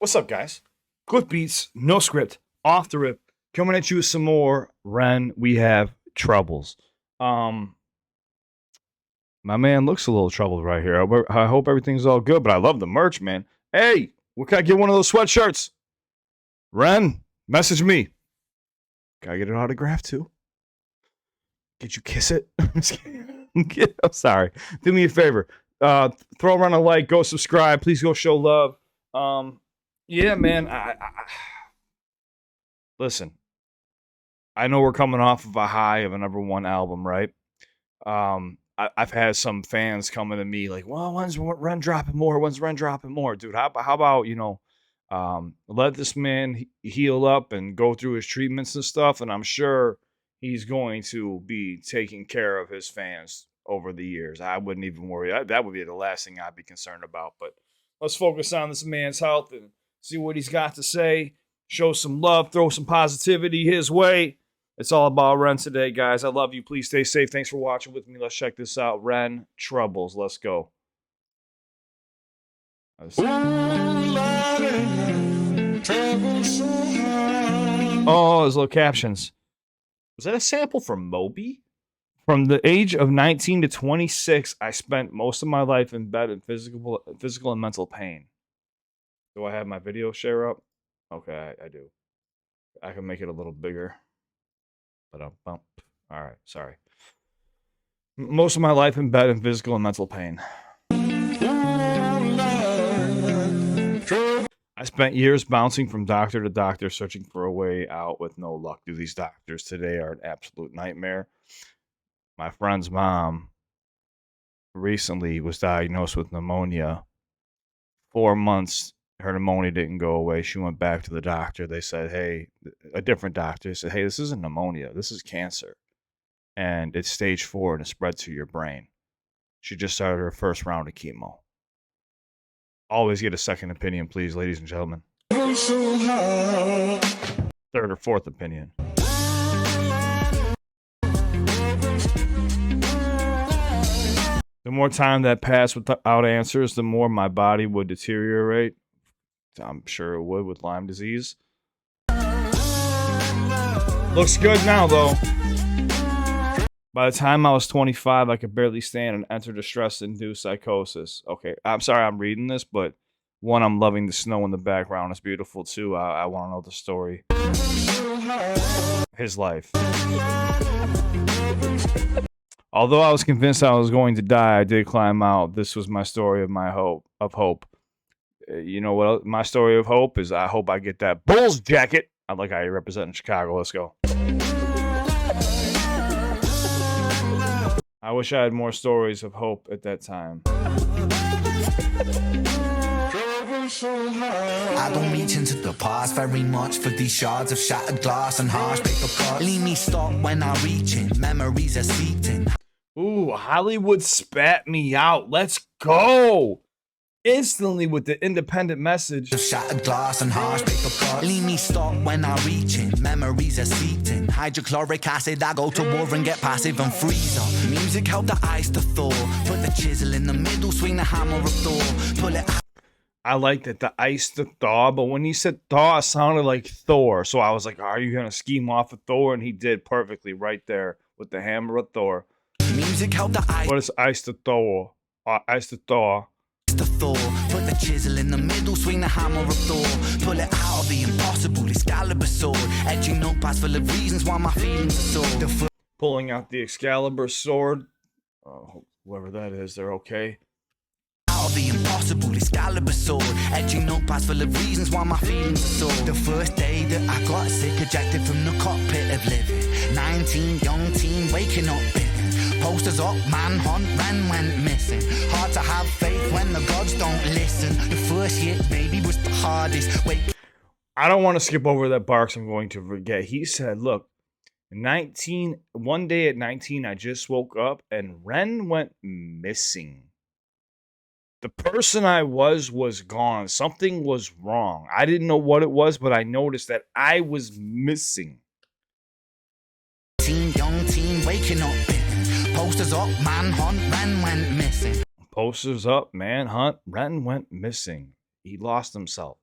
What's up, guys? CliffBeats, no script, off the rip, coming at you with some more Ren. We have troubles. My man looks a little troubled right here. I hope everything's all good, but I love the merch, man. Hey, what can I get one of those sweatshirts? Ren, message me. Can I get an autograph too? Could you kiss it? I'm sorry. Do me a favor. Throw around a like, go subscribe. Please go show love. Yeah, man. Listen, I know we're coming off of a high of a #1 album, right? I've had some fans coming to me like, well, when's Ren dropping more? When's Ren dropping more? Dude, how about, let this man heal up and go through his treatments and stuff, and I'm sure he's going to be taking care of his fans over the years. I wouldn't even worry. That would be the last thing I'd be concerned about, but let's focus on this man's health and see what he's got to say. Show some love, throw some positivity his way. It's all about Ren today, guys. I love you. Please stay safe. Thanks for watching with me. Let's check this out. Ren Troubles. Let's go. Oh, those little captions. Was that a sample from Moby? From the age of 19 to 26, I spent most of my life in bed in physical and mental pain. Do I have my video share up? Okay, I do. I can make it a little bigger. All right, sorry. Most of my life in bed in physical and mental pain. I spent years bouncing from doctor to doctor, searching for a way out with no luck. Dude, these doctors today are an absolute nightmare. My friend's mom recently was diagnosed with pneumonia. 4 months, her pneumonia didn't go away. She went back to the doctor. They said, hey, a different doctor said, hey, this isn't pneumonia. This is cancer. And it's stage 4 and it spread to your brain. She just started her first round of chemo. Always get a second opinion, please, ladies and gentlemen. Third or fourth opinion. The more time that passed without answers, the more my body would deteriorate. I'm sure it would with Lyme disease. Looks good now, though. By the time I was 25, I could barely stand and entered a stress-induced psychosis. Okay, I'm sorry I'm reading this, but one, I'm loving the snow in the background. It's beautiful, too. I want to know the story. His life. Although I was convinced I was going to die, I did climb out. This was my story of hope. You know what? My story of hope is I hope I get that Bulls jacket. I like how you represent Chicago. Let's go. I wish I had more stories of hope at that time. I don't reach into the past very much for these shards of shattered glass and harsh paper cuts. Leave me stop when I reach in, memories are seeped in. Ooh, Hollywood spat me out. Let's go. Instantly with the independent message. Of shattered glass and harsh paper cuts. Leave me stop when I reach in, memories are seeped in. Hydrochloric acid, I go to war and get passive and freeze up. Music help the ice to thaw. Put the chisel in the middle, swing the hammer of Thor. Pull it out. I liked it, the ice to thaw, but when he said thaw, it sounded like Thor. So I was like, are you going to scheme off of Thor? And he did perfectly right there with the hammer of Thor. Music help the ice. What is ice to thaw? Ice to thaw. To Thor, put the chisel in the middle, swing the hammer of Thor. Pull it out of the impossible, Excalibur sword. Edging notepads full of reasons why my feelings are sore. Pulling out the Excalibur sword. Whoever that is, they're okay. Of the impossible, Excalibur sword. Edging notepads full of reasons why my feelings are sore. The first day that I got sick, ejected from the cockpit of living. 19, young teen, waking up bitten. Posters up, manhunt, Ren went missing. Hard to have faith when the gods don't listen. The first hit, baby, was the hardest. Wait. I don't want to skip over that bar, I'm going to forget. He said, look, one day at 19, I just woke up and Ren went missing. The person I was gone. Something was wrong. I didn't know what it was, but I noticed that I was missing. Young teen, waking up bitten. Posters up, manhunt, Ren went missing. Posters up, manhunt, Ren went missing. He lost himself.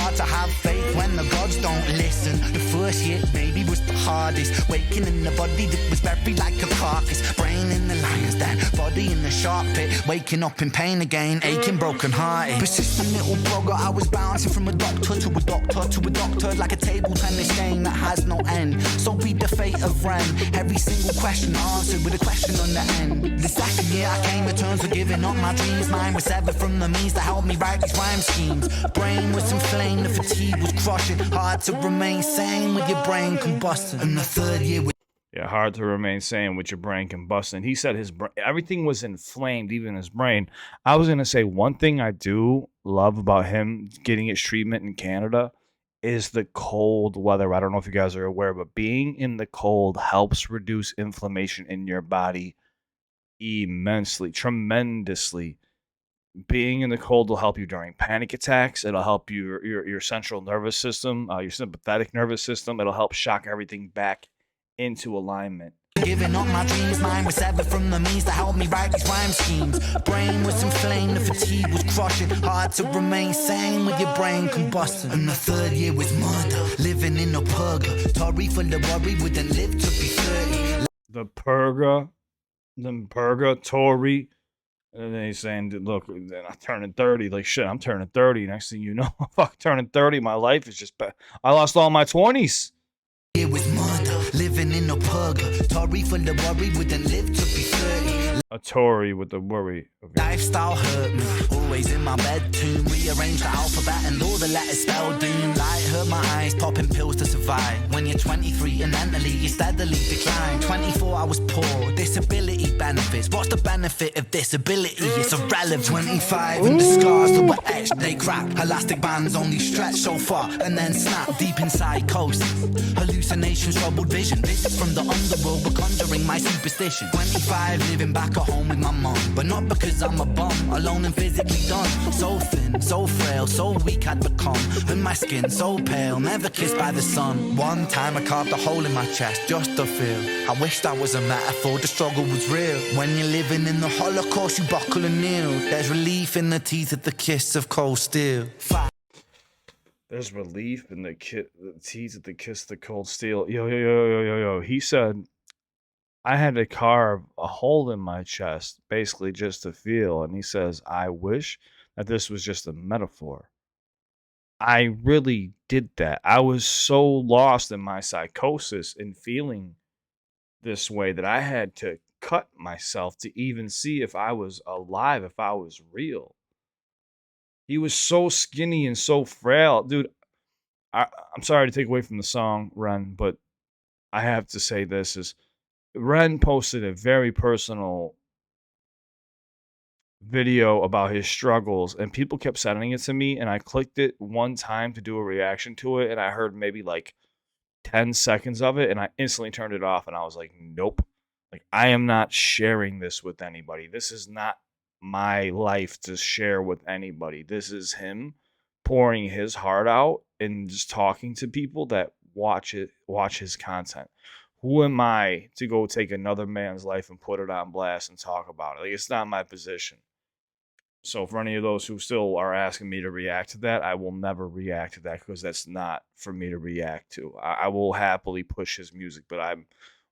hard to have faith when the gods don't listen. The first year maybe was the hardest. Waking in the body that was buried like a carcass. Brain in the lion's den, body in the shark pit. Waking up in pain again, aching, broken hearted. Persistent little blogger, I was bouncing from a doctor to a doctor to a doctor, like a table tennis game that has no end. So be the fate of Ren. Every single question answered with a question on the end. The second year I came to terms with giving up my dreams. Mine was severed from the means that helped me write these rhyme schemes. Brain was inflamed, the fatigue was crushing. Hard to remain sane with your brain combusting. And the third year was hard to remain sane with your brain combusting. He said his everything was inflamed, even his brain. I was gonna say one thing I do love about him getting his treatment in Canada is the cold weather. I don't know if you guys are aware, but being in the cold helps reduce inflammation in your body immensely, tremendously. Being in the cold will help you during panic attacks. It'll help your central nervous system, your sympathetic nervous system. It'll help shock everything back into alignment. giving up my dreams. Mine was severed from the means that helped me write these rhyme schemes. Brain was inflamed, the fatigue was crushing. Hard to remain sane with your brain combusting. And the third year was murder, living in a purgatory full of worry. Wouldn't live to be 30. The purgatory. And then he's saying, look, I'm turning 30. Like, shit, I'm turning 30. Next thing you know, fuck, turning 30. My life is just bad. I lost all my 20s. It was murder, living in a purgatory full of worry. Wouldn't live to be 30. A Tory with the worry. Okay. Lifestyle hurt me, always in my bedroom. Rearrange the alphabet and all the letters spell doom. Light hurt my eyes, popping pills to survive. When you're 23 and mentally you steadily decline. 24 I was poor, disability benefits. What's the benefit of disability? It's irrelevant. 25 and the scars that were etched, they crack. Elastic bands only stretch so far and then snap. Deep inside coast, hallucinations, troubled vision. Visits from the underworld were conjuring my superstition. 25 living back at home with my mom, but not because I'm a bum, alone and physically done. So thin, so frail, so weak I'd become, and my skin so pale, never kissed by the sun. One time I carved a hole in my chest just to feel. I wish that was a metaphor, the struggle was real. When you're living in the Holocaust, you buckle and kneel. There's relief in the teeth of the kiss of cold steel. There's relief in the teeth of the kiss of the cold steel. Yo. He said, I had to carve a hole in my chest, basically just to feel. And he says, I wish that this was just a metaphor. I really did that. I was so lost in my psychosis and feeling this way that I had to cut myself to even see if I was alive, if I was real. He was so skinny and so frail. Dude, I'm sorry to take away from the song, Ren, but I have to say this is, Ren posted a very personal video about his struggles, and people kept sending it to me, and I clicked it one time to do a reaction to it, and I heard maybe like 10 seconds of it, and I instantly turned it off, and I was like, nope. Like, I am not sharing this with anybody. This is not my life to share with anybody. This is him pouring his heart out and just talking to people that watch his content. Who am I to go take another man's life and put it on blast and talk about it? Like, it's not my position. So for any of those who still are asking me to react to that, I will never react to that because that's not for me to react to. I will happily push his music, but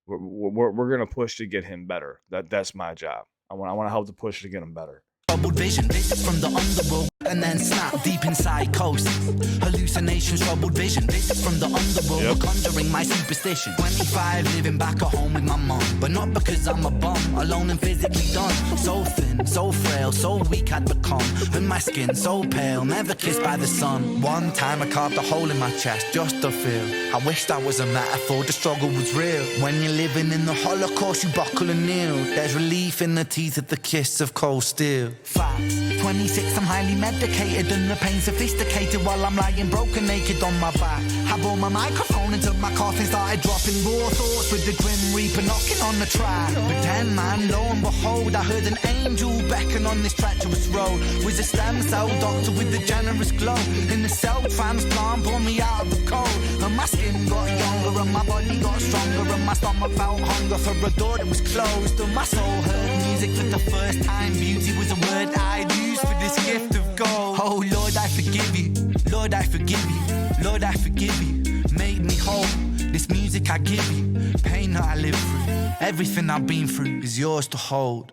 we're gonna push to get him better. That's my job. I want to help to push to get him better. Troubled vision, visits from the underworld and then snap deep inside coast. Hallucinations, troubled vision, visits from the underworld were conjuring my superstition. 25 living back at home with my mom, but not because I'm a bum, alone and physically done. So thin, so frail, so weak I'd become, and my skin so pale, never kissed by the sun. One time I carved a hole in my chest just to feel. I wish that was a metaphor, the struggle was real. When you're living in the Holocaust, you buckle and kneel. There's relief in the teeth of the kiss of cold steel. Facts. 26, I'm highly medicated and the pain sophisticated while I'm lying broken naked on my back. I bore my microphone until my coffin started dropping raw thoughts with the grim reaper knocking on the track. But then, man, lo and behold, I heard an angel beckon on this treacherous road. Was a stem cell doctor with a generous glow. In the cell transplant, pulled me out of the cold. And my skin got younger and my body got stronger. And my stomach felt hunger for a door that was closed. And my soul heard music for the first time. Beauty was a word I'd use. use for this gift of gold. Oh Lord, I forgive you. Lord, I forgive you. Lord, I forgive you. Make me whole. This music I give you. Pain that I live through. Everything I've been through is yours to hold.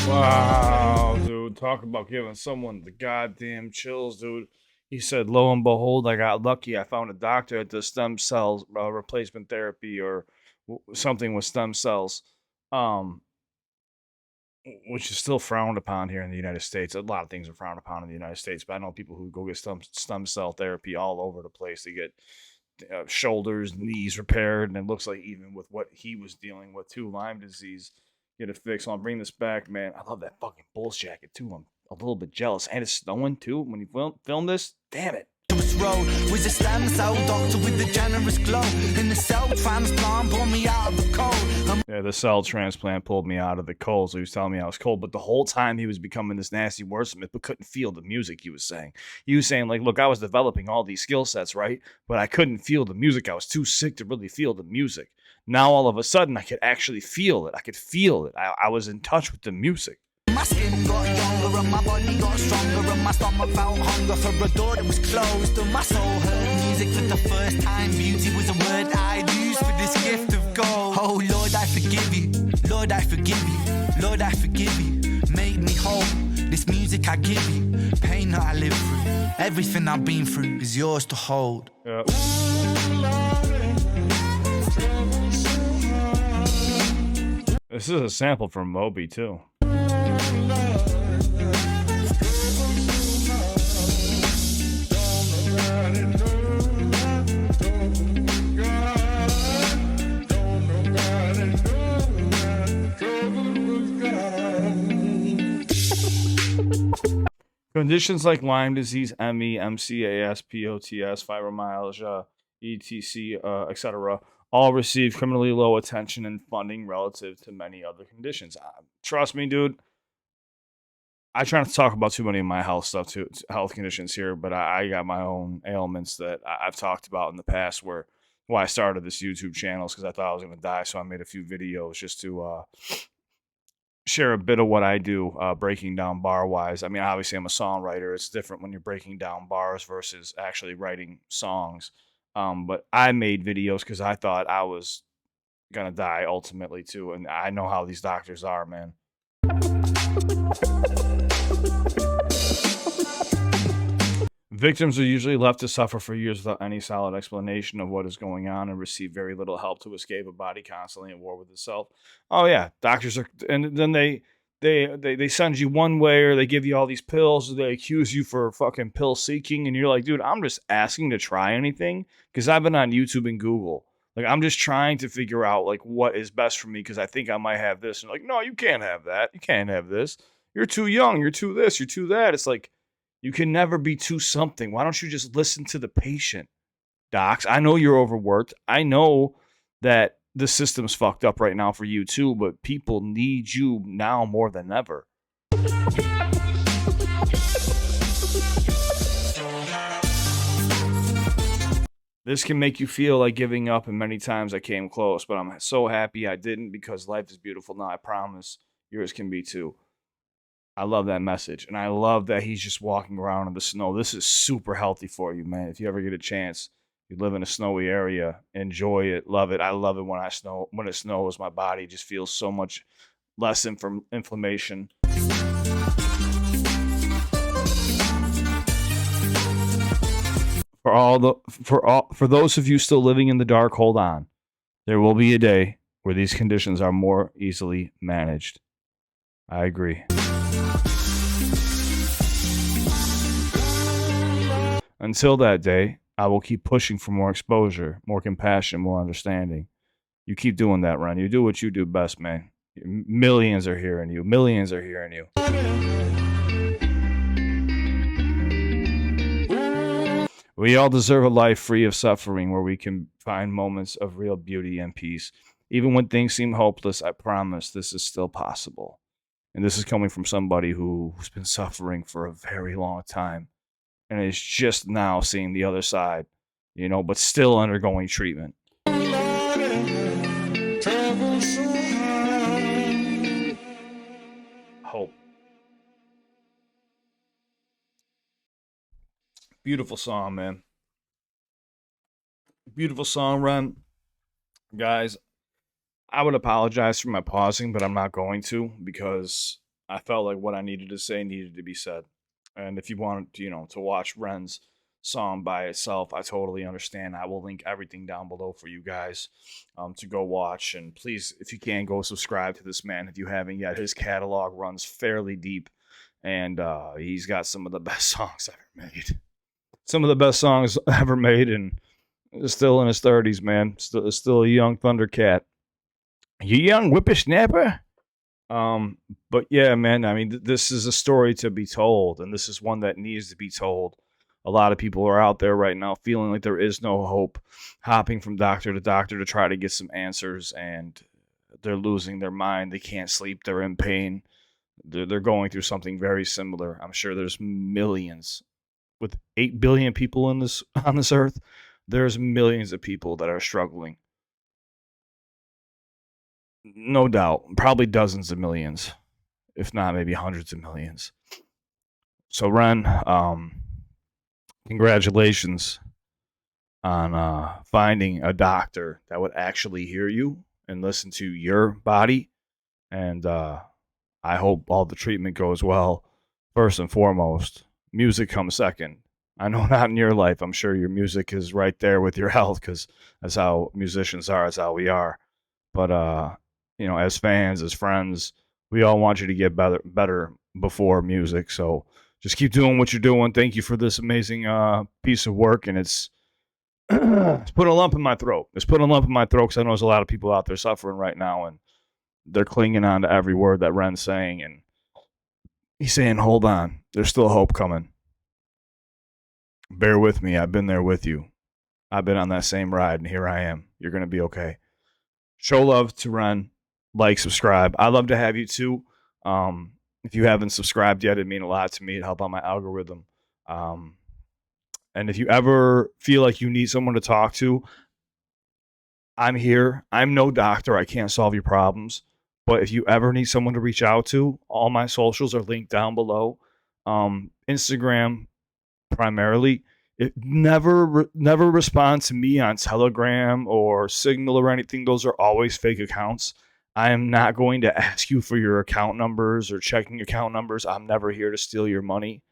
Wow, dude. Talk about giving someone the goddamn chills, dude. He said, lo and behold, I got lucky. I found a doctor at the stem cells replacement therapy or something with stem cells, um, which is still frowned upon here in the United States. A lot of things are frowned upon in the United States, but I know people who go get stem cell therapy all over the place. They get shoulders, knees repaired, and it looks like even with what he was dealing with too, Lyme disease, get it fixed. So I'll bring this back, man. I love that fucking Bulls jacket too. I'm a little bit jealous, and it's snowing too when you film this. Damn it. Road was a stem cell doctor with a generous glow. And the cell transplant pulled me out of the cold. Yeah, the cell transplant pulled me out of the cold. So he was telling me I was cold, but the whole time he was becoming this nasty wordsmith, but couldn't feel the music he was saying. He was saying, like, look, I was developing all these skill sets, right? But I couldn't feel the music. I was too sick to really feel the music. Now all of a sudden I could actually feel it. I could feel it. I was in touch with the music. My skin got younger and my body got stronger and my stomach felt hunger for a door that was closed and my soul heard music for the first time. Beauty was a word I'd use for this gift of gold. Oh Lord, I forgive you. Lord, I forgive you. Lord, I forgive you. Make me whole. This music I give you. Pain that I live through. Everything I've been through is yours to hold. Yep. This is a sample from Moby too. Conditions like Lyme disease, ME, MCAS, POTS, fibromyalgia, ETC, etc., all receive criminally low attention and funding relative to many other conditions. Trust me, dude. I try not to talk about too many of my health stuff, too, health conditions here, but I got my own ailments that I've talked about in the past. Why I started this YouTube channel is because I thought I was going to die, so I made a few videos just to share a bit of what I do, breaking down bar-wise. I mean, obviously, I'm a songwriter. It's different when you're breaking down bars versus actually writing songs. But I made videos because I thought I was going to die ultimately, too. And I know how these doctors are, man. Victims are usually left to suffer for years without any solid explanation of what is going on and receive very little help to escape a body constantly at war with itself. Oh yeah, doctors are, and then they send you one way, or they give you all these pills, or they accuse you for fucking pill seeking, and you're like, dude, I'm just asking to try anything because I've been on YouTube and Google. Like, I'm just trying to figure out like what is best for me because I think I might have this. And like, no, you can't have that. You can't have this. You're too young. You're too this. You're too that. It's like, you can never be too something. Why don't you just listen to the patient, docs? I know you're overworked. I know that the system's fucked up right now for you too, but people need you now more than ever. This can make you feel like giving up, and many times I came close, but I'm so happy I didn't because life is beautiful now. I promise yours can be too. I love that message, and I love that he's just walking around in the snow. This is super healthy for you, man. If you ever get a chance, you live in a snowy area, enjoy it, love it. I love it when it snows. My body just feels so much less inflammation. For those of you still living in the dark, hold on. There will be a day where these conditions are more easily managed. I agree. Until that day, I will keep pushing for more exposure, more compassion, more understanding. You keep doing that, Ren. You do what you do best, man. Millions are hearing you. Millions are hearing you. We all deserve a life free of suffering where we can find moments of real beauty and peace. Even when things seem hopeless, I promise this is still possible. And this is coming from somebody who's been suffering for a very long time and is just now seeing the other side, but still undergoing treatment. Hope. Beautiful song, man. Beautiful song, Ren. Guys, I would apologize for my pausing, but I'm not going to because I felt like what I needed to say needed to be said. And if you want, to watch Ren's song by itself, I totally understand. I will link everything down below for you guys to go watch. And please, if you can, go subscribe to this man if you haven't yet. His catalog runs fairly deep, and he's got some of the best songs ever made. Some of the best songs ever made, and still in his 30s, man. Still a young Thundercat. You young whippersnapper. But yeah, man, I mean, this is a story to be told, and this is one that needs to be told. A lot of people are out there right now feeling like there is no hope, hopping from doctor to doctor to try to get some answers, and they're losing their mind. They can't sleep. They're in pain. They're going through something very similar. I'm sure there's millions, with 8 billion people on this earth. There's millions of people that are struggling. No doubt, probably dozens of millions, if not maybe hundreds of millions. So Ren, congratulations on finding a doctor that would actually hear you and listen to your body. And I hope all the treatment goes well. First and foremost, music comes second. I know not in your life. I'm sure your music is right there with your health because that's how musicians are. That's how we are. But as fans, as friends, we all want you to get better before music. So just keep doing what you're doing. Thank you for this amazing piece of work, and it's put a lump in my throat. It's put a lump in my throat because I know there's a lot of people out there suffering right now, and they're clinging on to every word that Ren's saying, and he's saying, "Hold on, there's still hope coming. Bear with me. I've been there with you. I've been on that same ride, and here I am. You're gonna be okay." Show love to Ren. Like, subscribe. I'd love to have you too. If you haven't subscribed yet, it'd mean a lot to me. It'd help out my algorithm. And if you ever feel like you need someone to talk to, I'm here. I'm no doctor. I can't solve your problems. But if you ever need someone to reach out to, all my socials are linked down below. Instagram primarily. Never respond to me on Telegram or Signal or anything. Those are always fake accounts. I am not going to ask you for your account numbers or checking account numbers. I'm never here to steal your money.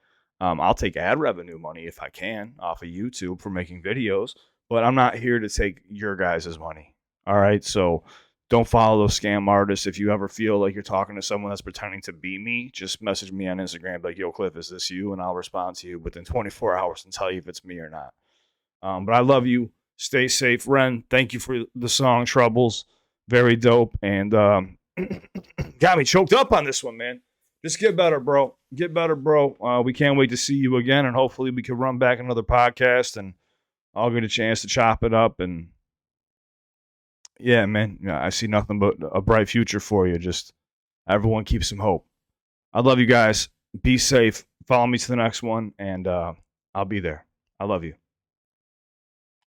I'll take ad revenue money if I can off of YouTube for making videos, but I'm not here to take your guys' money. All right, so don't follow those scam artists. If you ever feel like you're talking to someone that's pretending to be me, just message me on Instagram like, "Yo, Cliff, is this you?" And I'll respond to you within 24 hours and tell you if it's me or not. But I love you. Stay safe. Ren, thank you for the song Troubles. Very dope. And got me choked up on this one, man. Just get better, bro. Get better, bro. We can't wait to see you again, and hopefully we can run back another podcast, and I'll get a chance to chop it up. And yeah, man, I see nothing but a bright future for you. Just everyone keep some hope. I love you guys. Be safe. Follow me to the next one, and I'll be there. I love you.